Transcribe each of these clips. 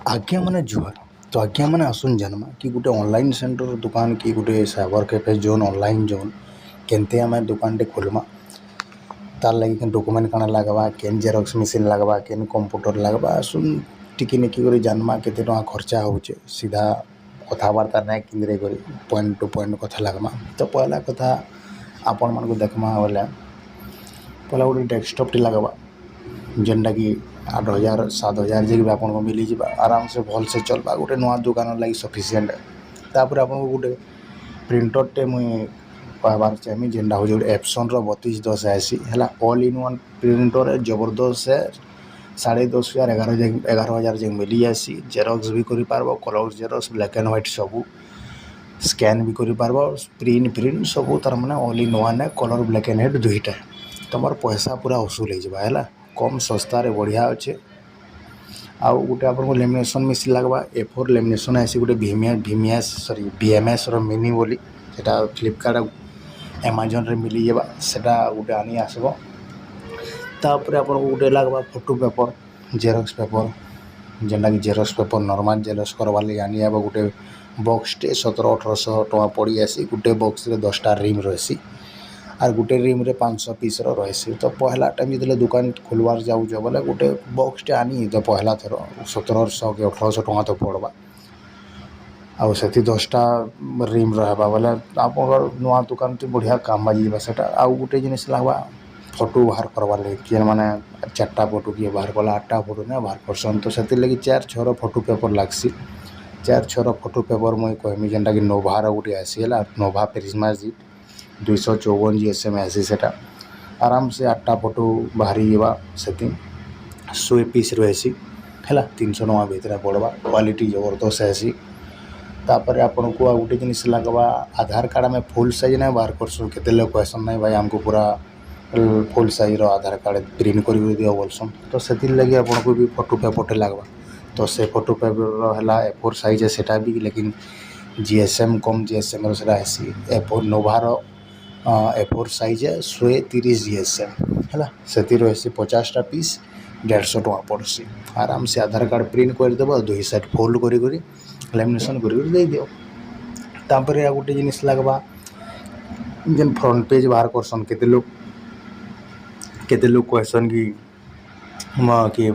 आज्ञा माने जुहार। तो आज्ञा माने आसुन जानमा कि गोटे ऑनलाइन सेंटर दुकान कि गोटे cyber cafe zone online zone केनते आम दुकान खोलमा तार लगी के डॉक्यूमेंट काना लगवा केन जेरॉक्स मशीन लगवा केन कंप्यूटर लगवा आसुन टिकी निकी कर जानमा केते टका खर्चा होचे सीधा कथबार्ता ना किंद्रे कर पॉइंट टू पॉइंट कथा लगमा। तो पहला कथा आपण मन को देखमा बोले पहला गोटे डेस्कटॉप टी लगवा जेनटा कि 8,000 7,000 जी भी आपको मिली जावा आराम से भल से चलवा गोटे नुआ दुकान लगी सफिसीयंट। तापर आपको गोटे प्रिंटर टे मुई कहबार चाहमी जेनटा हो एप्सन 3210 है ऑल इन वन प्रिंटर जबरदस्त है 10,500 11,000 जब मिली जासी जेरॉक्स भी कर colour xerox black and white सबू स्कैन भी कर प्रिंट सबू तार माने ऑल इन वन है कलर ब्लैक एंड व्हाइट दुईटा तुम पैसा पूरा वसूल है कम सस्तार बढ़िया अच्छे। आउ गोटे आपको लेमिनेशन मेसीन लगवा A4 लेमिनेशन आसी गोटे BMS मिनी बोली सेटा फ्लिपकार्ट एमाजन रे मिली जावा सेटा गोटे आनी आसबो। तापर आपको गोटे लगवा फोटो पेपर जेरॉक्स पेपर जेनटा कि जेरॉक्स पेपर नॉर्मल जेरॉक्स करवार लगे आनी आब गोटे बॉक्स टे 1700-1800 टका पड़ी आसी गोटे बॉक्स रे 10टा रिम रही आर गोटे रिम रे 500 पीस रही। तो पहला टाइम जो दुकान खोलवार जाऊे बोले गोटे बॉक्स टे आनी तो पहला थर 1700 कि 1800 टका तो पड़वा आउ से 10टा रिम रहा बोले आप नुआ दुकान तो बढ़िया काम बाजी सेटा। आउ गोटे जिनिस लगवा फोटो बाहर करवार लगे किए मैंने 4टा फोटो किए बाहर कला 8टा फोटो ना बाहर करसन तो से लगे 4-6 फोटो पेपर लगसी 4-6 फोटो पेपर मुई कहमी जेनटा कि नोभार गोटे आसी है नोभा प्रिज्मा जी 254 GSM आसी सेटा आराम से 8टा फोटो बाहरी जावा से 100 पीस रही है 300 टका भितर पड़वा क्वालिटी जबरदस्त आसी। तापर आपन को गोटे जिनिस लगवा आधार कार्ड में फुल साइज ना बाहर करसन केते लोग कहसन नहीं भाई हमको पूरा फुल साइज आधार कार्ड प्रिंट कर दियो बोलसन तो से लगे आपन को भी फोटो पेपर लगवा तो से फोटो पेपर है A4 साइज सेटा भी लेकिन GSM कम GSM आसी A4 नोभार A4 साइज 130 GSM है से रही 50टा पीस 150 टका पड़सी आराम से आधार कार्ड प्रिंट करदेव 2 साइड फोल्ड कर लेमिनेशन कर दियो। तापर आ गोटे जिनिस लगवा जेन फ्रंट पेज बाहर करसन केते लोग कहसन कि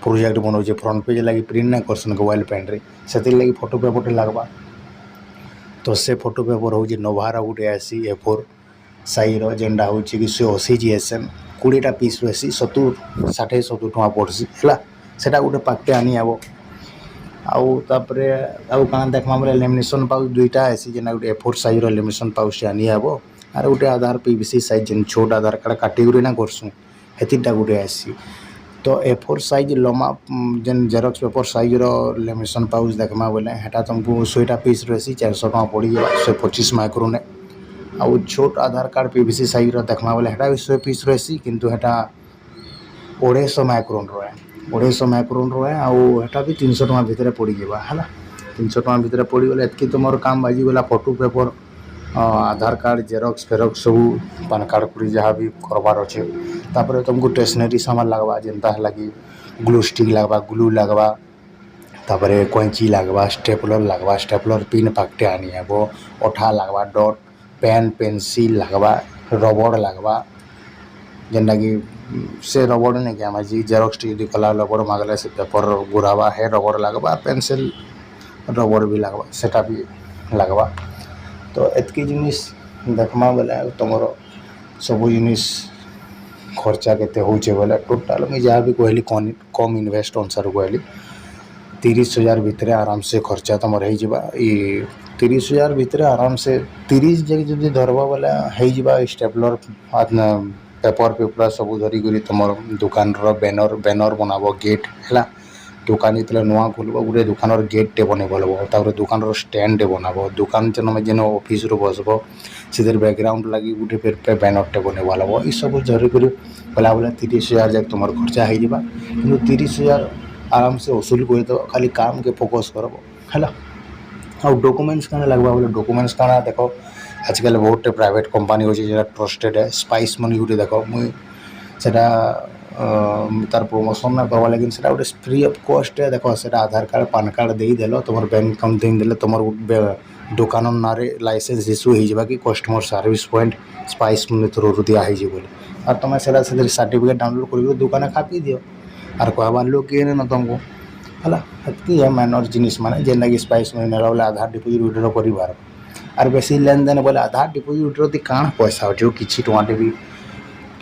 प्रोजेक्ट बनाऊे फ्रंट पेज लगी प्रिंट ना करसन मोबाइल पेन रे से लगी फोटो पेपर लगवा तो से फोटो पेपर हो नोभार गोटे आसी A4 साइज जेनटा हो 180 GSM 20टा पीस रही 60-70 टका पड़सी है सेटा गोटे पाकटे आनी आब आउ तापरे आउ काना देखमा बोले लेमिनेशन पाउच 2टा आसी जेना गोटे A4 साइज लेमिनेशन पाउच आनी आब आर गोटे आधार PVC साइज जेन छोट आधार कार्ड काटेगोरी ना करसुँ हेतिटा गोटे आसी तो A4 साइज लम्बा जेन xerox paper size lamination pouch देखमा बोले हेटा तुमको 100टा पीस रही 400 टका पड़ी जावा 125 माइक्रोन आउ छोट आधार कार्ड PVC साइज देखमा बोले हेटा भी 100 पीस रही किंतु हेटा 250 माइक्रोन रहे 250 माइक्रोन रहे आउ हेटा भी 300 टका भितर पड़ी जावा है 300 टका भितर पड़गले एतकी तुम काम बाजीगला फोटो पेपर आधार कार्ड जेरॉक्स फेरॉक्स सब पान कार्ड पूरी जहाँ भी करवार अच्छे। तापर तुमको स्टेशनरी सामान लगवा जेनता है कि ग्लू स्टिक लगवा ग्लू लगवा तापर कैंची लगवा स्टेपलर पिन पाकटे आनी है वो अठा लगवा डॉट पेन पेंसिल लगवा रबड़ लगवा जेनटा कि से रबड़ नहीं क्या माजी जेरॉक्स टी कला रबड़ मागले से पेपर गुरावा है रबड़ लगवा पेंसिल रबड़ भी लगवा सेटा भी लगवा। तो एतकी जिनिस देखमा बेले तुम सब जिनिस खर्चा केते होचे बोले टोटाल मुझे जहाँ भी कहली कम इन्वेस्ट अनुसार कहली 30,000 भितर आराम से खर्चा तुम हो 30,000 भितर आराम से 30 जब धरब बोले स्टेपलर पेपर सब धरिक तुम दुकान बैनर बनाब गेट है दुकान जो नुआ खोलब गोटे दुकान गेट टे बन भल दुकान स्टैंड बनाब दुकान जेन ऑफिस रू बसब से बैकग्राउंड लगी गोटे फिर बैनर टे बन भल ये सब धरिक गला बोले 30,000 जब तुम खर्चा हो 30,000 आराम से वसूल करदेव खाली काम के फोकस करब है। आउ डॉक्यूमेंट्स क्या लगवा बोले डॉक्यूमेंट्स क्या देख आजकल बहुत प्राइवेट कंपनी हो ट्रस्टेड है स्पाइस मनी गोटे देख मुझे तार प्रमोशन ना करवा लेकिन सेटा गोटे फ्री ऑफ कॉस्ट है देख से आधार कार्ड पान कार्ड देदेल तुम बैंक अकाउंट देदेले तुम दुकान ना लाइसेंस इश्यू हो कि customer service point spice through दिखाई बोले और तुम से सर्टिफिकेट डाउनलोड कर दुकान खापी दियो आर कहबार लोग किए न तुमको है माइनर जिनिस माने जेनटा कि स्पाइस मनी नेला बोले आधार डिपोजिट विड्रॉ कर आर बेसी लेन देन बोले आधार डिपोजिट विड्रॉ दी काण पैसा हो किसी टमाटे भी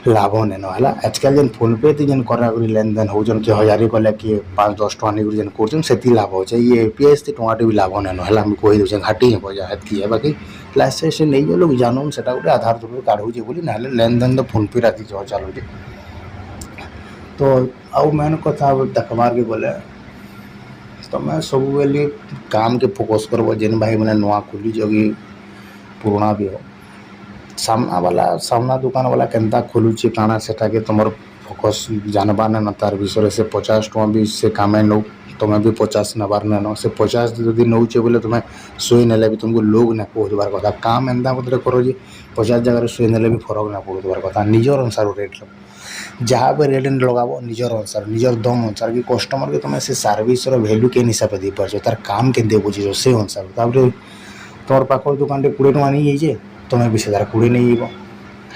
लाभ नेन है आजकल जेन फोन पे थी जेन करा लेन देन हो किए 1000 कले किए 5-10 टका नहीं जेन कर लाभ हो ये एपीएस थी टमाटे भी लाभ नेन है कही दूचे घाटी बजा है बाकी लाइसेंस नहीं लोग जानून से गोटे आधार थ्रू काढ़ुचे बोली ना लेन देन तो फोन पे राति चलुचे तो आउ मेन कथा देखबार के बोले तुम सब बेले काम के फोकस करब जेन भाई मैंने नुआ खुली कि पुराना भी हो सामना दुकान वाला केनता खोलुचे काना सेटा के तुम फोकस जानबा न तार विषय से 50 टका भी से काम नौ तुम्हें भी 50 नबार न से 50 जदि नौचे बोले तुम्हें 100 नेले भी तुमको लोग ना पहुँचबार कथा काम एंता मतलब करो जी 50 जगह 100 नेले भी फरक ना पड़बार कथा निजर अनुसार रेट लो जहाँ पे रेट लगाबो निजर अनुसार निजर दम अनुसार कि कस्टमर के तुम्हें से सर्विस वैल्यू के हिसाब से दी पार तार काम के बुझे से अनुसार तापर तुम पाख दुकान 20 टका नहीं जाइए तुम्हें भी से 20 नहीं जीव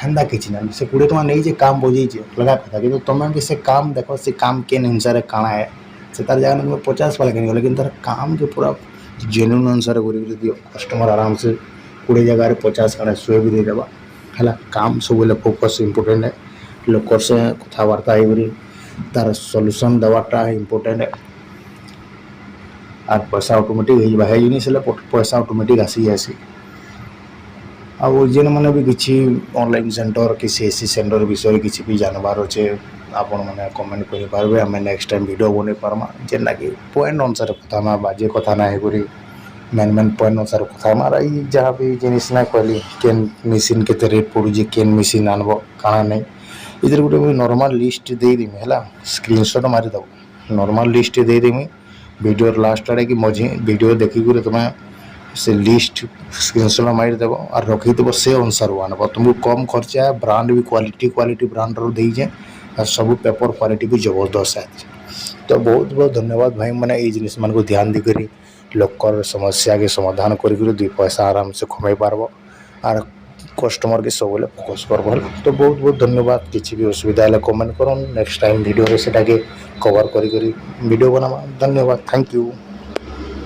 हेन्ता कि ना से 20 टका नहीं काम बुझे लगा कथा कि तुम्हें भी से काम देख से काम के अनुसार काଣା है से तार जगह तुम्हें 50 वाला किन लेकिन तार काम के पूरा जेन्युइन अनुसार दियो कस्टमर आराम से 20 जगह 50 काଣା 100 भी देदेबा है काम सब बोले फोकस इम्पोर्टेंट है लोक से कथबार्ता हो तार सल्यूशन देवाटा इम्पोर्टेंट है और पैसा ऑटोमेटिक हो जिनिस पैसा ऑटोमेटिक आसी जासी आउ जेन मैंने भी किसी ऑनलाइन सेंटर कि सीएससी सेंटर विषय किसी भी जानवर अच्छे आपण मैंने कमेंट करेंगे आम नेक्स्ट टाइम वीडियो बन पार्मा जेनटा कि पॉइंट अनुसार कथा बाजे कथा ना करी मेन पॉइंट अनुसार कथा जहाँ भी जिनिस ना कहली केन मेसीन के रेट पड़ू केन मेसीन आनब काଣା नहीं इधर गोटे नॉर्मल लिस्ट देदेमी है स्क्रीनशॉट मारिदेव नॉर्मल लिस्ट देदेमी वीडियो लास्ट आड़े कि मझी वीडियो देखिक तुम्हें से लिस्ट स्क्रीनशॉट मारिदेव और रखीदेव से अनुसार आनब तुमको कम खर्चा है ब्रांड भी क्वालिटी ब्रांड देजे और सब पेपर क्वालिटी भी जबरदस्त है तो बहुत बहुत धन्यवाद भाई मैंने ये जिनिस मान को ध्यान देकर लोकर समस्या के समाधान कर 2 पैसा आराम से कमाई पार्ब और कस्टमर के सब फोकस कर तो बहुत बहुत धन्यवाद किसी भी असुविधा है कमेंट कर नेक्स्ट टाइम वीडियो से कवर कर वीडियो बनावा धन्यवाद थैंक यू।